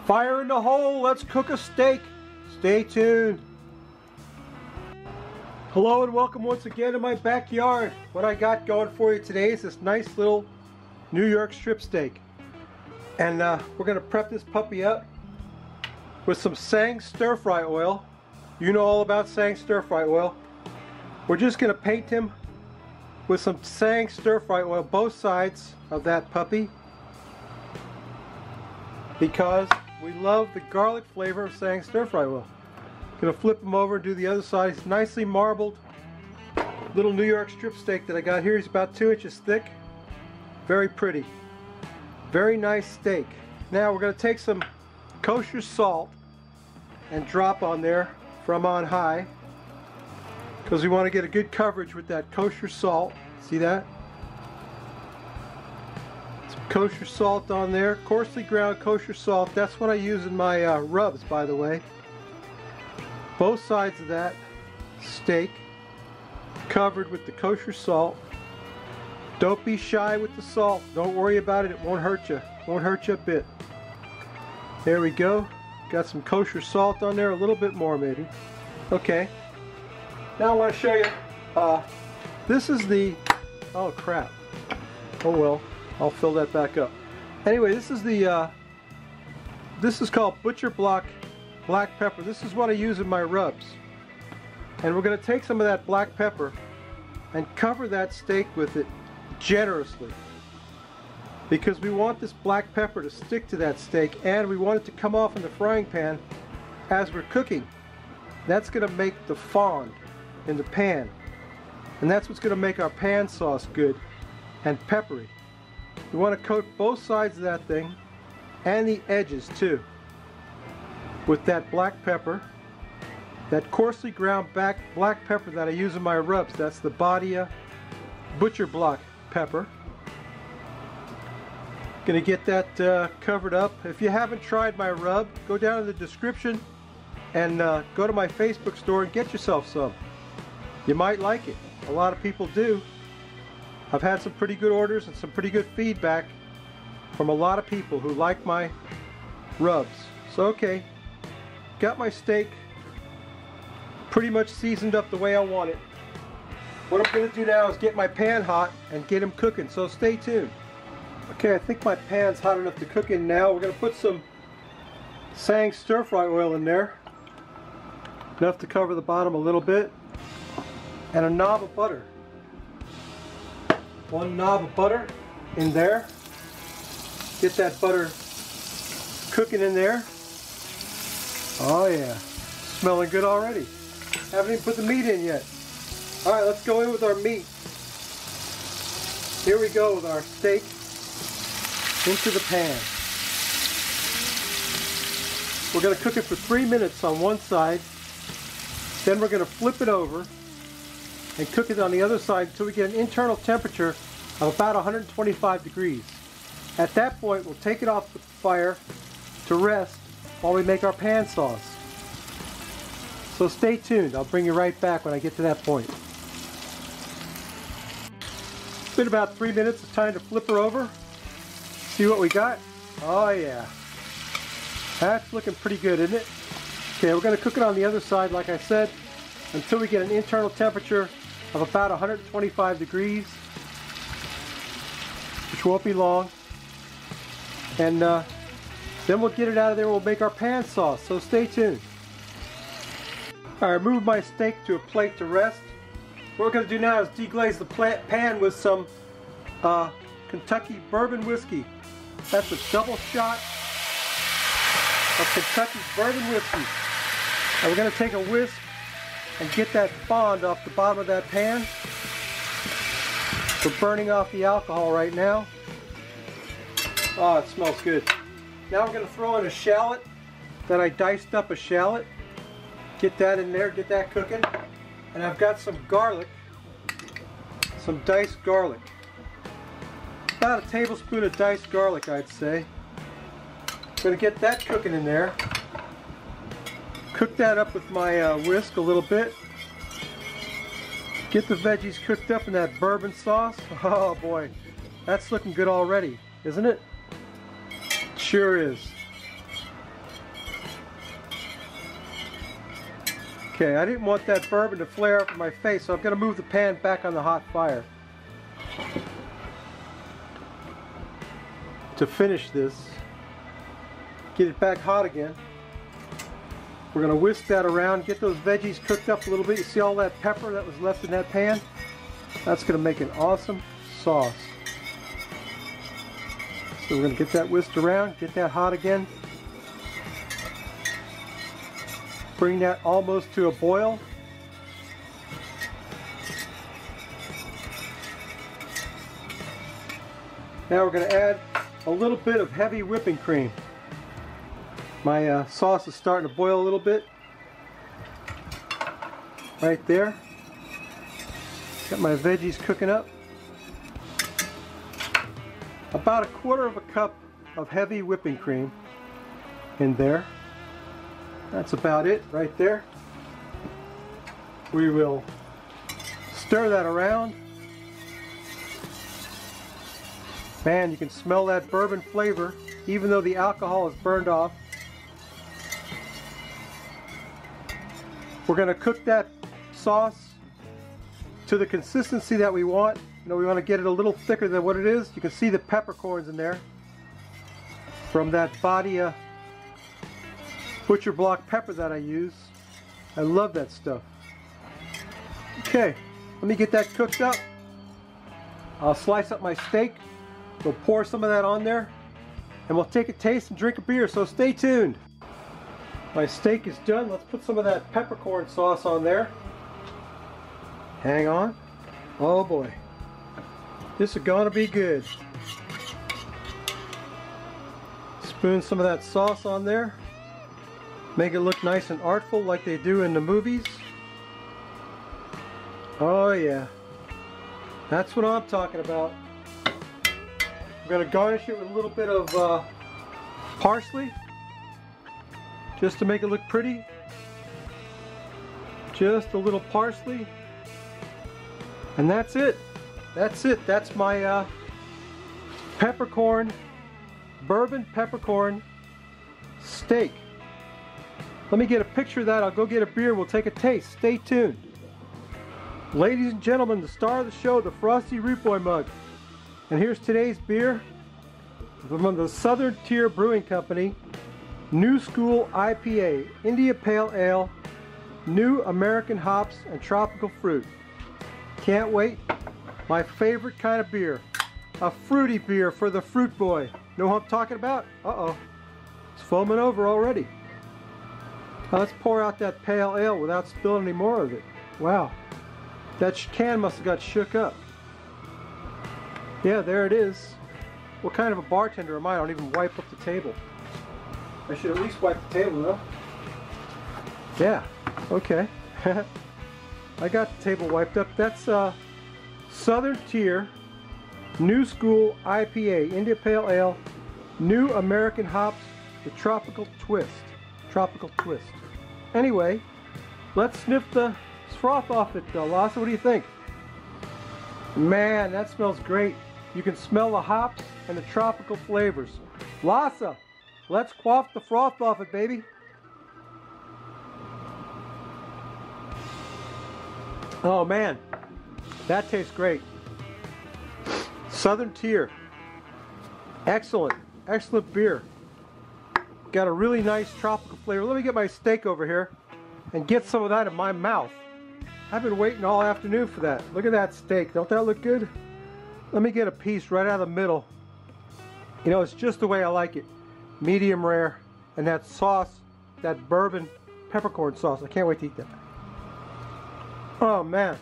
Fire in the hole, let's cook a steak. Stay tuned. Hello and welcome once again to my backyard. What I got going for you today is this nice little New York strip steak. And we're going to prep this puppy up with some Tsangs Stir Fry Oil. You know all about Tsangs Stir Fry Oil. We're just going to paint him with some Tsangs Stir Fry Oil, both sides of that puppy, because we love the garlic flavor of Tsangs Stir Fry Oil. Gonna flip him over and do the other side. It's nicely marbled little New York strip steak that I got here. He's about 2 inches thick. Very pretty. Very nice steak. Now we're gonna take some kosher salt and drop on there from on high, because we want to get a good coverage with that kosher salt. See that? Some kosher salt on there, coarsely ground kosher salt. That's what I use in my rubs, by the way. Both sides of that steak covered with the kosher salt. Don't be shy with the salt. Don't worry about it. It won't hurt you. Won't hurt you a bit. There we go. Got some kosher salt on there. A little bit more maybe. Okay. Now I want to show you. This is the. Oh crap. Oh well. I'll fill that back up. Anyway, this is the. This is called butcher block black pepper. This is what I use in my rubs. And we're going to take some of that black pepper and cover that steak with it generously, because we want this black pepper to stick to that steak, and we want it to come off in the frying pan as we're cooking. That's going to make the fond in the pan, and that's what's going to make our pan sauce good and peppery. We want to coat both sides of that thing and the edges too with that black pepper, that coarsely ground black pepper that I use in my rubs. That's the Badia butcher block pepper. Gonna get that covered up. If you haven't tried my rub, go down in the description and go to my Facebook store and get yourself some. You might like it. A lot of people do. I've had some pretty good orders and some pretty good feedback from a lot of people who like my rubs. So okay, got my steak pretty much seasoned up the way I want it. What I'm going to do now is get my pan hot and get him cooking, so stay tuned. Okay, I think my pan's hot enough to cook in now. We're going to put some Tsangs Stir Fry Oil in there, enough to cover the bottom a little bit, and a knob of butter. One knob of butter in there. Get that butter cooking in there. Oh yeah, smelling good already. Haven't even put the meat in yet. Alright, let's go in with our meat. Here we go with our steak into the pan. We're going to cook it for 3 minutes on one side. Then we're going to flip it over and cook it on the other side until we get an internal temperature of about 125 degrees. At that point, we'll take it off the fire to rest while we make our pan sauce. So stay tuned. I'll bring you right back when I get to that point. It's been about 3 minutes. It's time to flip her over. See what we got? Oh yeah. That's looking pretty good, isn't it? Okay, we're going to cook it on the other side, like I said, until we get an internal temperature of about 125 degrees, which won't be long. And then we'll get it out of there and we'll make our pan sauce, so stay tuned. Alright, move my steak to a plate to rest. What we're going to do now is deglaze the pan with some Kentucky bourbon whiskey. That's a double shot of Kentucky bourbon whiskey. And we're going to take a whisk and get that fond off the bottom of that pan. We're burning off the alcohol right now. Oh, it smells good. Now we're going to throw in a shallot that I diced up a shallot. Get that in there, get that cooking. And I've got some garlic, some diced garlic. About a tablespoon of diced garlic, I'd say. I'm going to get that cooking in there. Cook that up with my whisk a little bit. Get the veggies cooked up in that bourbon sauce. Oh boy, that's looking good already, isn't it? Sure is. Okay, I didn't want that bourbon to flare up in my face, so I'm going to move the pan back on the hot fire. To finish this, get it back hot again. We're going to whisk that around, get those veggies cooked up a little bit. You see all that pepper that was left in that pan? That's going to make an awesome sauce. So we're going to get that whisked around, get that hot again. Bring that almost to a boil. Now we're going to add a little bit of heavy whipping cream. My sauce is starting to boil a little bit. Right there. Got my veggies cooking up. About 1/4 cup of heavy whipping cream in there. That's about it right there. We will stir that around. Man, you can smell that bourbon flavor even though the alcohol is burned off. We're going to cook that sauce to the consistency that we want. You know, we want to get it a little thicker than what it is. You can see the peppercorns in there from that body butcher block pepper that I use. I love that stuff. Okay, let me get that cooked up. I'll slice up my steak. We'll pour some of that on there and we'll take a taste and drink a beer, so stay tuned. My steak is done. Let's put some of that peppercorn sauce on there. Hang on. Oh boy. This is gonna be good. Spoon some of that sauce on there. Make it look nice and artful like they do in the movies. Oh yeah. That's what I'm talking about. We're gonna garnish it with a little bit of parsley. Just to make it look pretty. Just a little parsley. And that's it. That's it. That's my bourbon peppercorn steak. Let me get a picture of that. I'll go get a beer. We'll take a taste. Stay tuned. Ladies and gentlemen, the star of the show, the Frosty Root Boy mug. And here's today's beer from the Southern Tier Brewing Company. New School IPA, India Pale Ale, new American hops and tropical fruit. Can't wait. My favorite kind of beer. A fruity beer for the fruit boy. Know what I'm talking about? Uh-oh. It's foaming over already. Now let's pour out that pale ale without spilling any more of it. Wow. That can must have got shook up. Yeah, there it is. What kind of a bartender am I? I don't even wipe up the table. I should at least wipe the table, though. Yeah, okay. I got the table wiped up. That's Southern Tier New School IPA, India Pale Ale, new American hops, the tropical twist. Tropical twist. Anyway, let's sniff the froth off it, Lassa. What do you think? Man, that smells great. You can smell the hops and the tropical flavors. Lassa, let's quaff the froth off it, baby. Oh man, that tastes great. Southern Tier. Excellent, excellent beer. Got a really nice tropical flavor. Let me get my steak over here and get some of that in my mouth. I've been waiting all afternoon for that. Look at that steak. Don't that look good? Let me get a piece right out of the middle. You know, it's just the way I like it. Medium rare. And that sauce, that bourbon peppercorn sauce. I can't wait to eat that. Oh man.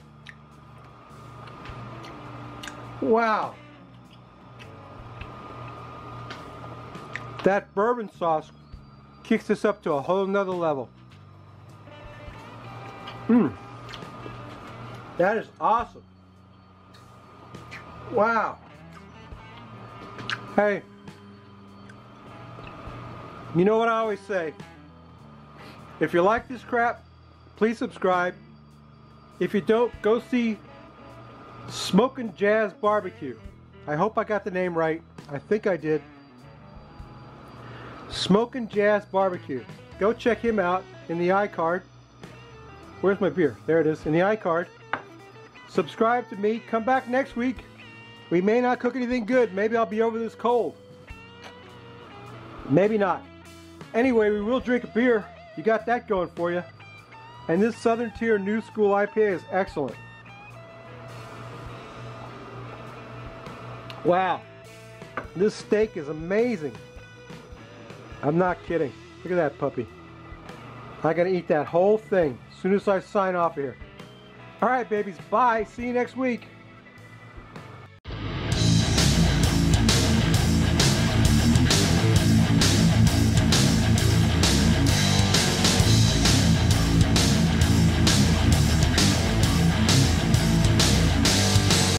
Wow. That bourbon sauce kicks this up to a whole nother level. That is awesome. Wow. Hey, you know what I always say? If you like this crap, please subscribe. If you don't, go see Smokin' Jazz Barbecue. I hope I got the name right. I think I did. Smokin' Jazz Barbecue. Go check him out in the iCard. Where's my beer? There it is, in the iCard. Subscribe to me. Come back next week. We may not cook anything good. Maybe I'll be over this cold. Maybe not. Anyway, we will drink a beer. You got that going for you. And this Southern Tier New School IPA is excellent. Wow. This steak is amazing. I'm not kidding. Look at that puppy. I'm going to eat that whole thing as soon as I sign off here. All right, babies. Bye. See you next week.